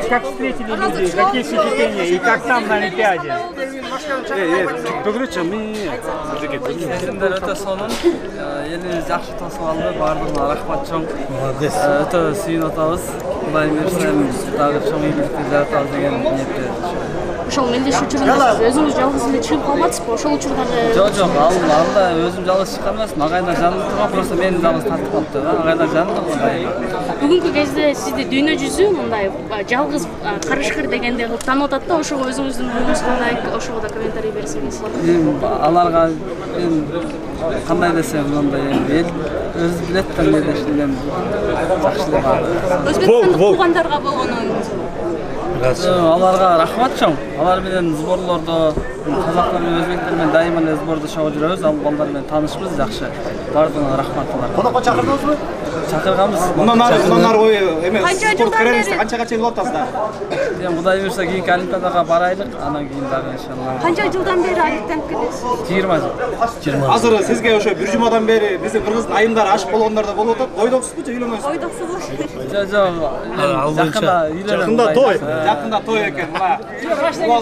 Как встретили люди, какие впечатления и как там на Олимпиаде? Filmler öte sonun eliniz yaxshi tosib oldi, bardığına rahmat çoğun. Öte suyun otağız. Kudayım versen, dağır çoğun iyilikler atağız degen niyette. Ошол мелдеш учурунда өзүңүз жалгыз эле чыгып калбатсызбы? Ошол учурларда Жок, алда өзүм жалгыз чыккан эмесмин. Агайда жанымда турган, просто мени жалгыз тартып калыптыр. Агайда жанымда кандай. бүгүнкү кезде сизди дүйнө жүзү мындай жалгыз карышкыр дегенде кылып таанып атат да, ошого өзүңүздүн оюңуз кандай? Ошого да комментарий берсеңиз. Аларга мен кандай десем, мындай эл өзү билет да мелдешинен жакшылыгы. Өзбекстандык туугандарга болгон оюңуз. Аларга рахмат чоң. Алар менен сборлордо казактар менен өзбектер менен дайыма эле сбордо чыгып жүрөбүз. Ал балдар менен таанышпыз жакшы. Бардыгына рахмат аларга. Конокко чакырдыңызбы? Чакырганбыз. Мындан ары бою эме спорт көрөбүз. Канчага чейин болуп атасыздар? Эми Кудай буйрса кийинки Олимпиадага барайлык, анан кийин дагы иншалла. Канча жылдан бери алектенип келесиз? 20 жыл. Азыр сизге ошо бир жумадан бери биздин кыргыздын айымдары ашык болгондор да болуп атат. Бойдоксузбу же үйлөнөсүзбү? Бойдоксузбу? Жок, жакында үйлөнөм. Жакында той экен. Мына